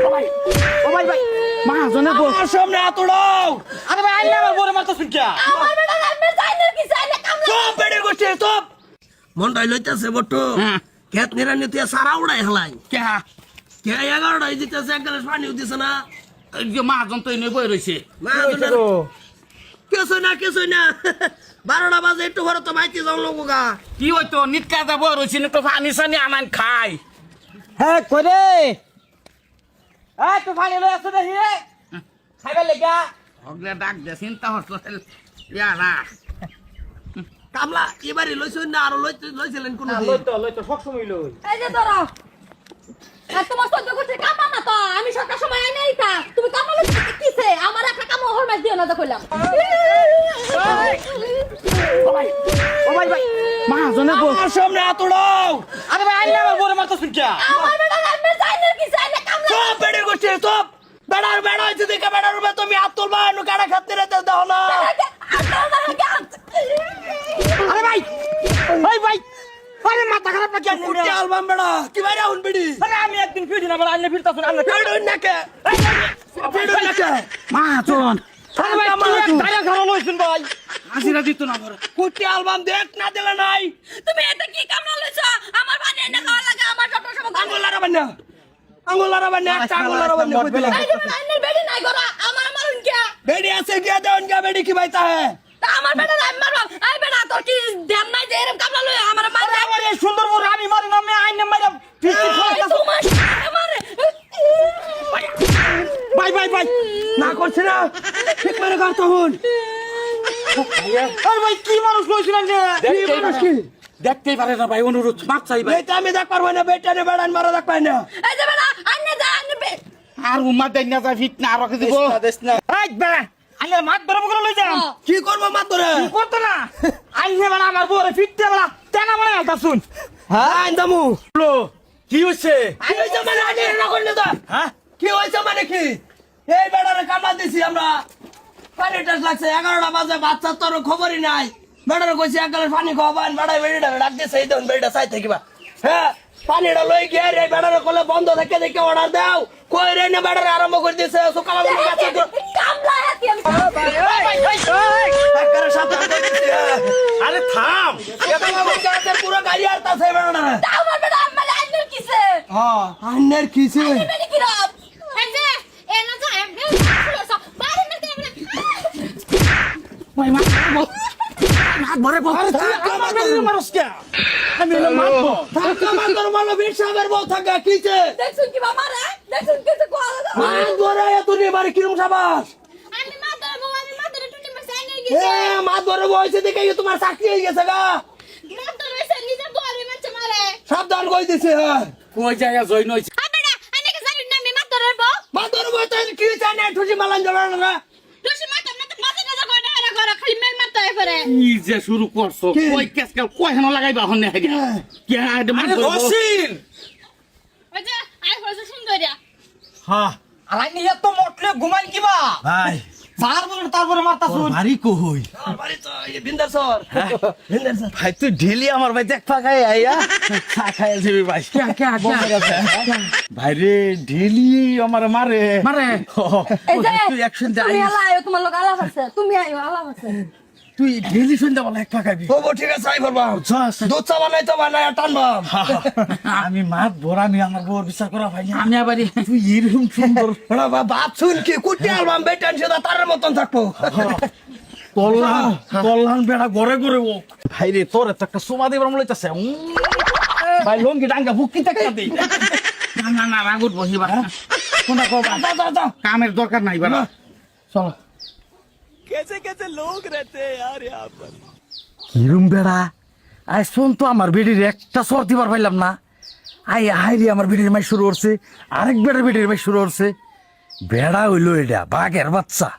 ও ভাই ভাই মহাজনের বউ আমার সামনে এত দাও। আরে ভাই আইলে আমার বউরে মারতাছ কি আমার বেটা রান্নার চাইনার কি চাইনা কামলা সব বেড়ে গেছে সব। মনটাই লইতেছে বট্টু। খেত নিরানি তুই সারা উড়াই হেলাই। কে কে 11টায় দিতেছে এক গ্লাস পানিও দিছে না। এই যে মহাজন তো এনে বই রইছে কিছুই না 12টা বাজে একটু ঘরে তো মাইতি যাও লোক গা। কি হইতো নিটকা যাব রইছে একটু পানি সানি আনান খাই হ্যাঁ করে তো পানি লই আসো দেখি খাইবার লেগা হগলে ডাক দে চিন্তা হচ্ছে ইয়ারা কামলা এবারে লইছেন না আরো লইছিলেন কোন লই তো সব সময় লই এই যে ধরো আর তোমার সহ্য করতে কামলা না তো আমি সকাল সময় আই নাই তা তুমি কামলা কিছে আমার একটা কাম হল মাছ দিও না দেখলাম ও ভাই ভাই মহাজনের বউ আমার সামনে এত দাও। আরে ভাই আইলে আমার বউরে মারতাছ কি আমার বেটা রান্নার চাইনার কি চাইনা কামলা সব বেড়ে গেছে সব। বেড়ার বেড়া হয়েছে দেখে বেড়ার উপরে তুমি হাত তুলবা এনু কাটা খাতে রেতে দাও না। আরে ভাই ভাই ভাই আরে মাথা খারাপ না কি উঠে আলবাম বেড়া কি বাইরে আউন বেড়ি। আরে আমি একদিন ফিরি না বলে আইলে ফিরতাছ না বেড়ুন নাকে বেড়ুন নাকে মহাজন আরে ভাই তুই টাকা খাওয়া লইছুন ভাই হাজিরা দিত না বড় উঠে আলবাম দেখ না দিলে নাই। তুমি এটা কি কামলা লইছ আমার বানি এনে খাওয়া লাগে আমার সব সময় আঙ্গুল লাগাবেন না আঙ্গুল লাগাবেন না একটা আঙ্গুল লাগাবেন না কইতে এই যে রান্নার বেডি নাই গরা আমার মারুন কে বেড়ি আছে গিয়া দেন গিয়া বেড়ি কি বাইতা হে। তা আমার বেটা রান্না মারো এই বেটা তোর কি ধ্যান নাই যে এরকম কামলা লই আমার মার দে আরে এই সুন্দর বউ আমি মারি না আমি আইনে মাইরা ফিরছি তোমার আমারে ভাই ভাই ভাই না করছ না ঠিক মেরে কর তখন। আরে ভাই কি মানুষ লইছিলেন যে কি মানুষ কি দেখতেই পারে না ভাই অনুরোধ মাপ চাই ভাই বেটা আমি দেখ পারবো না বেটা নে বেড়ান মারা দেখ পাই না। এই যে বেটা আন্নে যা আন্নে আর উম্মা দেন না যা ফিট না আর দিব এই বেড়া আইলে মাত বড় বড় লই যাম কি করব মা তোরে করত না আইনে বেড়া আমার বউরে ফিটতে বেড়া তেনা মানে আলতা শুন হ্যাঁ আইন্দামু লো কি হইছে কি হইছে মানে আনি না করলে তো হ্যাঁ কি হইছে মানে কি এই বেড়ারে কামলা দিছি আমরা পানি টাস লাগছে 11টা বাজে বাচ্চা তোর খবরই নাই বেড়ারে কইছি এক গ্লাস পানি খাওয়াবেন বেড়াই বেড়িটা ডাক দিছে এই দেন বেড়িটা চাই থাকিবা হ্যাঁ পানিটা লই গিয়ে রে বেড়ারে কলে বন্ধ থেকে দেখে অর্ডার দাও কই রে না বেড়ারে আরম্ভ করে দিছে সকাল বেলা কাছে কামলা হাতি আমি টাকার সাথে আরে থাম এটা আমাদের পুরো গাড়ি আর তাছে বেড়ারে আমার বেটা আমার আন্নে কিছে হ্যাঁ আন্নের কিছে বেটি কি রব এই যে এনা যা এমনি বাইরে না দেবে ভাই মা হাত ভরে বল আরে থাক আমার বেড়ে মারস কে আমি এলা মারবো থাক আমার মালো বিশাবের বউ থাকা কিছে দেখছুন কি বাবা রে দেখছুন কি কোয়া দাও মা ধরে এত নে বাড়ি কিরম সাবাস আমি মাদার বউ আমি মাদার টুটি মারছে আইনে এ গেছে মা ধরে বইছে দেখে তোমার চাকরি হয়ে গেছে গা মাদার হইছে নিজে বউরে মারছে মারে সাবধান কই দিছে হ্যাঁ কই জায়গা জয়েন হইছে আ বেটা আইনে কে জানি না আমি মাদারের বউ মা ধরে বইতে কি চাই না ঠুজি মালান জড়ানো না তুই মাতাম না তো মাদার না কই না এরা করে খালি মেল মারতে পারে কি যে শুরু করছো কি? কই কেসকাল কই হেন লাগাইবা হন্নে হাইয়া কি আইডে মান করব ওই যে আই হইছে সুন্দরিয়া হ্যাঁ আলাই নিয়ে তো মটলে ঘুমাই কিবা ভাই যার বলে তারপরে মারতা শুন বাড়ি কই বাড়ি তো এই বিন্দার সর বিন্দার সর ভাই তুই ঢেলি আমার ভাই দেখ পাকাই আইয়া চা খাই যাবি ভাই ভাই রে ঢেলি আমার মারে মারে এই যে তুই একশন দে তুমি আলা আয়ো তোমার লোক আলাপ আছে তুমি আয়ো আলাপ আছে তুই ঢেলি শুন দে বলে এক পাকাবি ও ঠিক আছে আই বলবা দুধ চা বানাই তো বানাই টানবাম আমি মাত ভরা আমি আমার বউর বিচার করা ভাই আমি আবারই তুই এরকম সুন্দর বাপ শুন কি কুটি আলবাম বেটান সেটা তার মতন থাকবো কল্যাণ বেড়া ঘরে ঘরে ও ভাই রে তোর এত একটা সোমা দিবার মনে হইতাছে ভাই লঙ্গি ডাঙ্গা বুকি টাকা দেই না না না রাগুত বসিবা কোনটা কও ভাই? কামের দরকার নাই বাড়া চলো কিরম বেড়া আই শোন তো আমার বেডির একটা সর দিবার পাইলাম না আই হাইরি আমার বেডির মাই শুরু করছে আরেক বেড়ার বেডির মাই শুরু করছে বেড়া হইলো এটা বাঘের বাচ্চা